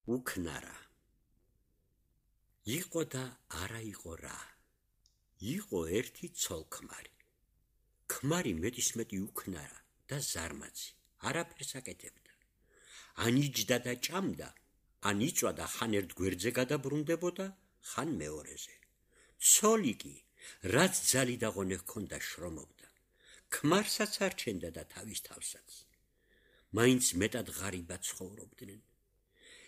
უქნარა. იყო და არა იყო რა. იყო ერთი ცოლ-ქმარი. ქმარი მეტისმეტი უქნარა და ზარმაცი, არაფერს აკეთებდა. ან იჯდა და ჭამდა, ან იწვადა ხან ერთ გვერდზე გადაბრუნდებოდა, ხან მეორეზე. ცოლი კი, რაც ძალი და ღონე ჰქონდა შრომობდა. ქმარსაც არჩენდა და თავის თავსაც. მაინც მეტად ღარიბად ცხოვრობდნენ.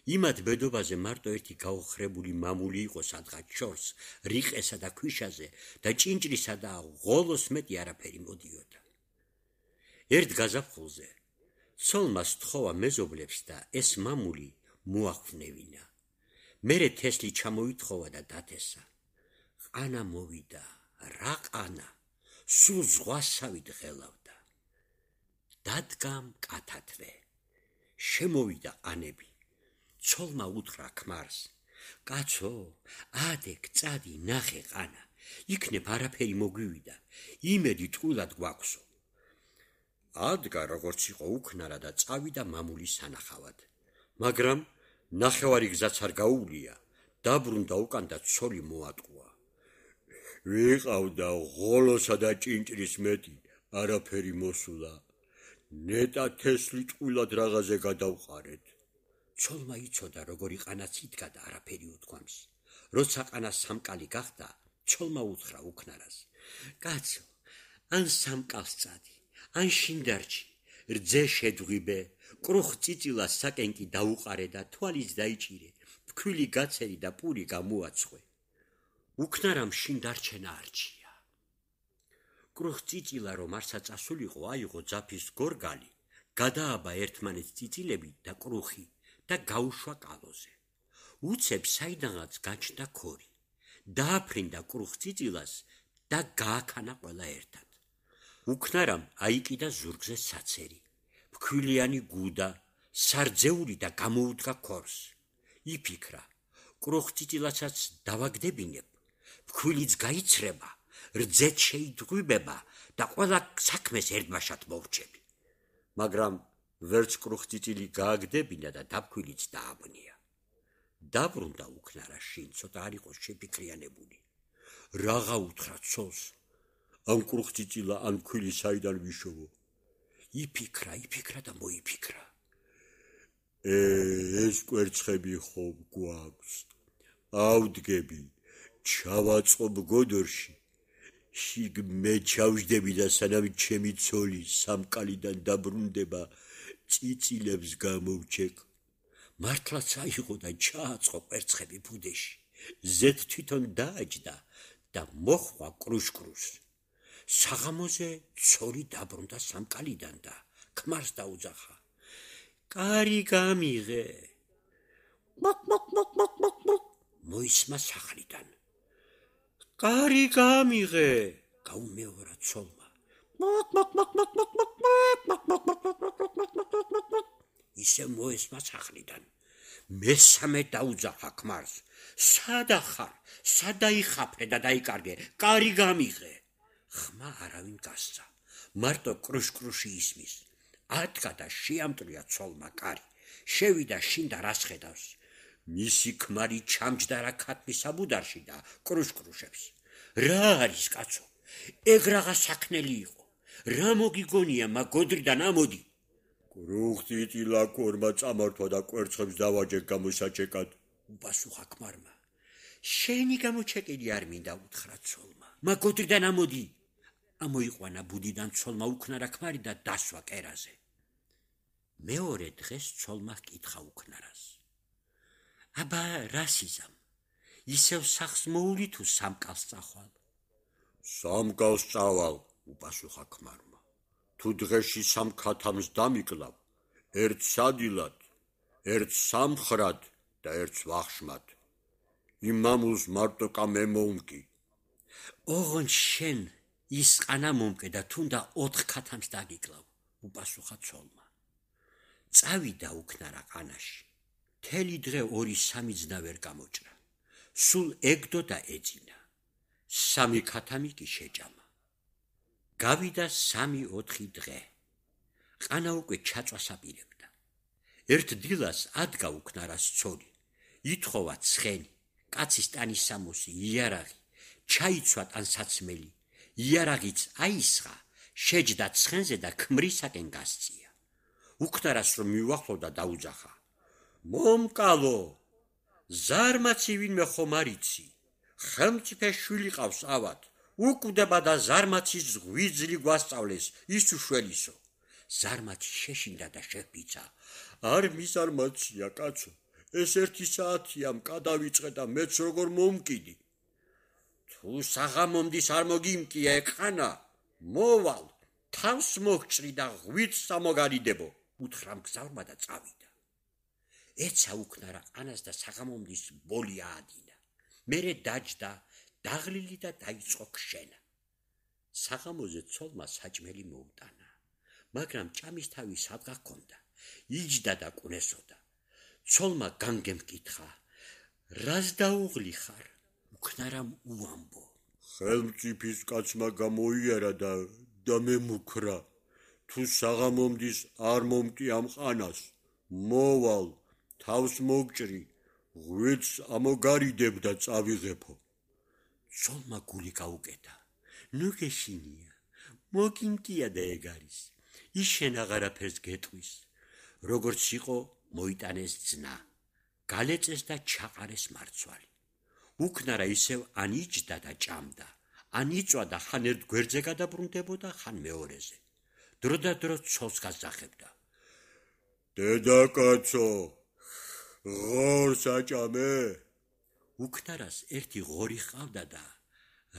იმათ ბედობაზე მარტო ერთი გაუხრებული მამული იყო სადღაც შორს, რიყესა და ქვიშაზე და ჭინჭრისა და ღოლოს მეტი არაფერი მოდიოდა. ერთ გაზაფხულზე ცოლმა სთხოვა მეზობლებს და ეს მამული მოახვნევინა. მერე თესლი ჩამოითხოვა და დათესა. ყანა მოვიდა, რა ყანა, სულ ზღვასავით ღელავდა. დადგა მკათათვე, შემოვიდა ყანები. ცოლმა უთხრა ქმარს, კაცო, ადეკ, წადი, ნახე ყანა, იქნებ არაფერი მოგვივიდა, იმედი ტყუილად გვაქვსო. ადგა როგორც იყო უქნარა და წავიდა მამულის სანახავად. მაგრამ ნახევარი გზაც არ გაუვლია, დაბრუნდა უკან და ცოლი მოატყუა. ვიყავდა ღოლოსა და ჭინჭრის მეტი, არაფერი მოსულა. ნეტა თესლი ტყუილად რაღაცზე გადავყარეთ. ცოლმა იცოდა, როგორი ყანაც იდგა და არაფერი უთქვამს. როცა ყანა სამკალი გახდა, ცოლმა უთხრა უქნარას, კაცო, ან სამკალს წადი, ან შინდარჩი, რძე შედღვიბე, კრუხ წიწილას საკენკი დაუყარე და თვალიც დაიჭირე, ფქვილი გაცერი და პური გამოაცხვე. უქნარამ შინდარჩენა არჩია. კრუხ წიწილა რომ არსა წასულიყო, აიღო ძაფის გორგალი, გადააბა ერთმანეთს წიწილები და კრუხი და გაუშვა კალოზე. უცებ საიდანაც გაჩნდა ქორი. დააფრინდა კრუხ წიწილას და გააქანა ყველა ერთად. უქნარამ აიკიდა ზურგზე საცერი, ფქვილიანი გუდა, სარძეული და გამოუდგა ქორს. იფიქრა, კრუხ წიწილასაც დავაგდებინებ, ფქვილიც გაიცრება, რძეც შეიძღვიბება და ყველა საქმეს ერთბაშად მოვრჩები. მაგრამ ვერც კრუხ წიწილი გააგდებინა და დაფქვილიც დააბნია. დაბრუნდა უქნარა შინ, ცოტა არ იყო შეფიქრიანებული. რაღა უთხრა ცოლს, ან კრუხ წიწილა, ან ფქვილი საიდან ვიშოვო. იფიქრა და მოიფიქრა. ეს კვერცხები ხომ გვაქვს. ავდგები, ჩავაწყობ გოდორში. შიგ მე ჩავждები და სანამ ჩემი ცოლი სამკალიდან დაბრუნდება, წიწილებს გამოვჩეკ. მართლაც აიღო და ჩააწყო კვერცხები ბუდეში. ზეთ თვითონ დააჯდა და მოხვა კრუშკრუშს. საღამოზე ცოლი დაბრუნდა სამკალიდან და ქმარს დაუძახა. კარი გამიღე. მოისმა სახლიდან. კარი გამიღე, გაუმეორა ცოლმა. ისე მოესმა სახლიდან. მესამე დაუძახა ქმარს. სადა ხარ, სადაიხაფრე და დაიკარგე, კარი გამიღე. ხმა არავინ გასცა, მარტო კრუშკრუში ისმის. ადგა და შეამტრია ცოლმა კარი. შევიდა შინ და რას ხედავს. მისი ქმარი ჩამჯდა რა ქათმის საბუდარში და კრუშკრუშებს. რა არის კაცო? ეგ რაღა საქნელი იყო. რა მოგიგონია მაგოდრიდან ამოდი. კრუხ წიწილა კორმა წამართვა და კვერცხებს დავაჯე გამოსაჭეკად. უპასუხა ქმარმა. შენი გამოჩეკილი არ მინდა, უთხრა ცოლმა. მაგოდრიდან ამოდი. ამოიყვანა ბუდიდან ცოლმა უქნარა ქმარი და დასვა კერაზე. მეორე დღეს ცოლმა ჰკითხა უქნარას. აბა რას იზამ? ისევ სახს მოული თუ სამკალს წახვალ? სამკალს წავალ, უპასუხა ქმარმა. თუ დღეში სამ ქათამს დამიკლავ, ერთ სადილად, ერთ სამხრად და ერთს ვახშმად. იმ მამულს მარტო კამე მომკი. ოღონ შენ ის ყანა მომკე და თუნდა 4 ქათამს დაგიკლავ, უპასუხა ცოლმა. წავიდა უქნარა ყანაში. მთელი დღე 2-3 ძნა ვერ გამოჭრა. სულ ეგდო და ეძინა. 3 ქათამი კი შეჭამა. გავიდა 3-4 დღე. ყანა უკვე ჩაწვას აპირებდა. ერთ დილას ადგა უქნარას ცოლი, ითხოვა ცხენი, კაცის ტანის სამოსი, იარაღი, ჩაიცვა ტანსაცმელი, იარაღიც აისხა, შეჯდა ცხენზე და ქმრისაკენ გასწია. უქნარას რომ მიუახლოვდა დაუძახა: მომკალო, ზარმაცი ვინმე ხომ არ იცი, ხელმწიფე შვილი ყავს ავად, უკვდება და ზარმაცის ღვიძლი გვასწავლეს, ის უშველისო. ზარმაცი შეშინდა და შეფიცა: არ მიზარმაცია კაცო, ეს 1 საათია მკადავიწყე და მეც როგორ მომკიდი. თუ საღამომდის არ მოგიმკია ეყანა, მოვალ, თავს მოგჭრი და ღვიძლს ამოგარიდებო, უთხრა მგზავრმა და წავიდა. ეცა უქნარა ყანას და საღამომდის ბოლი აადინა. მერე დაჯდა, დაღლილი და დაიწყო ქშენა. საღამოზე ცოლმა საჭმელი მოუტანა, მაგრამ ჭამის თავი სადღა ჰქონდა, იჯდა და კუნესოდა. ცოლმა განგემკითხა: რას დაუღლი ხარ? უქნარამ უამბო: ხელმწიფის კაცმა გამოიარა და მე მუქრა. თუ საღამომდის არ მომკი ამ ყანას, მოვალ, თავს მოგჭრი, ღვიძლს ამოგარიდებ და წავიღებო. ცოლმა გული გაუკეთა: ნუ გეშინია, მოგიმკია და ეგ არის, ის შენ აღარაფერს გეტყვის. როგორც იყო, მოიტანეს ძნა, გალეწეს და ჩაყარეს მარცვალი. უქნარა ისევ ან იჯდა და ჭამდა, ან იწვა და ხან ერთ გვერდზე გადაბრუნდებოდა, ხან მეორეზე. დრო და დრო ცოლს გასძახებდა: დედაკაცო, ღორს აჭამე? უქნარას ერთი ღორი ჰყავდა და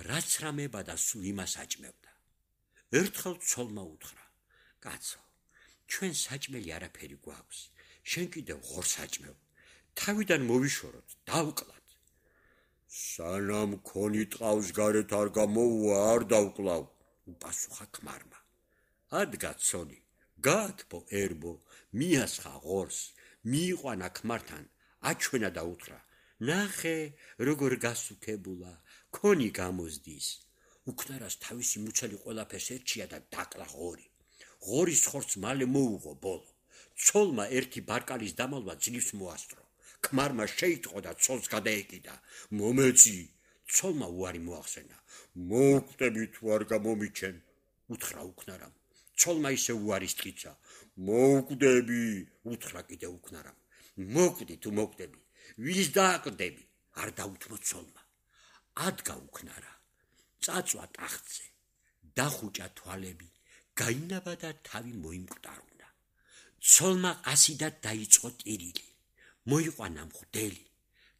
რაც რამება და სულ იმას აჭმევდა. ერთხელ ცოლმა უთხრა: კაცო, ჩვენ საჭმელი არაფერი გვაქვს, შენ კიდევ ღორს აჭმევ, თავიდან მოვიშოროთ, დავკლათ. სანამ ქონი ტყავს გარეთ არ გამოუვა, არ დავკლავ, უპასუხა ქმარმა. ადგა ცოლი, გაათბო ერბო, მიასხა ღორს, მიიყვანა ქმართან, აჩვენა და უთხრა: ნახე, როგორ გასუქებულა, ქონი გამოზდის. უქნარას თავისი მუცელი ყველაფერს ერჩია და დაკლა ღორი. ღორის ხორცს მალე მოუღო ბოლო. ცოლმა ერთი ბარკალის დამალვა ძლივს მოასწრო. ქმარმა შეიტყო და ცოლს გადაეკიდა. მომეცი. ცოლმა უარი მოახსენა. მოვკვდები თუ არ გამომიჩენ, უთხრა უქნარამ. ცოლმა ისე უარის ტყიცა. მოვკვდები, უთხრა კიდე უქნარამ. მოვკვდი თუ მოვკვდები, ვის დააკვდები? არ დაუთმო ცოლმა. ადგა უქნარა, წაწვა ტახტზე, დახუჭა თვალები, გაინაბა და თავი მოიმკვდარულა. ცოლმა ყასიდა დაიწყო ტირილი, მოიყვანა მღვდელი,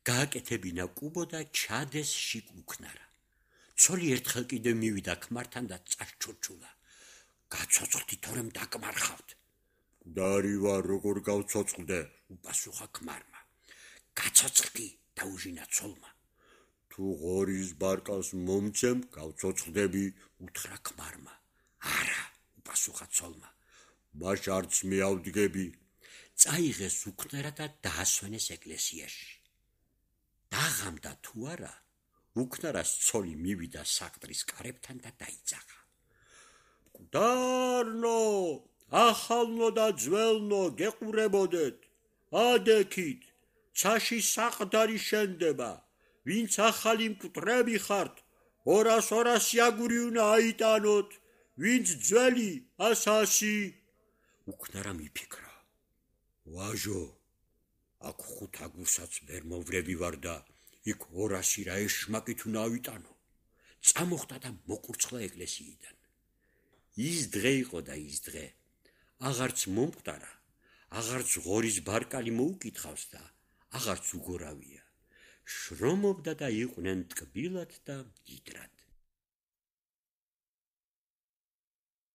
გააკეთებინა კუბო და ჩადეს შიგ უქნარა. ცოლი ერთხელ კიდე მივიდა ქმართან და წაშჩურჩულა. გაცოცხლდი თორემ დაკმარხავთ. მკვდარი ვარ, როგორ გავცოცხლდე, უპასუხა ქმარმა. გაცოცხლდი, დაუჟინა ცოლმა. თუ ღორის ბარკალს მომცემ, გავცოცხლდები, უთხრა ქმარმა. არა, უპასუხა ცოლმა. მაშ არც მე ავდგები. წაიღეს უქნარა და დაასვენეს ეკლესიაში. დაღამდა თუ არა, უქნარას ცოლი მივიდა საყდრის კარებთან და დაიძახა. მკვდარნო, ახალნო და ძველნო, გეყურებოდეთ, ადექით, ცაში საყდარი შენდება, ვინც ახალი მკვდრები ხართ, 200 აგური უნდა აიტანოთ, ვინც ძველი 100. უქნარა მიფიქრა: ვაჟო, აქ 5 აგურსაც ვერ მოვრები ვარ და იქ 200 რა ეშმაკით უნდა ავიტანო. წამოხდა და მოყურცხლა ეკლესიიდან. ის დღე იყო და ის დღე. აღარც მომკვდარა, აღარც ღორის ბარკალი მოუკითხავს და აღარც უგორავია. შრომობდა და იყვნენ ტკბილად და მდიდრად.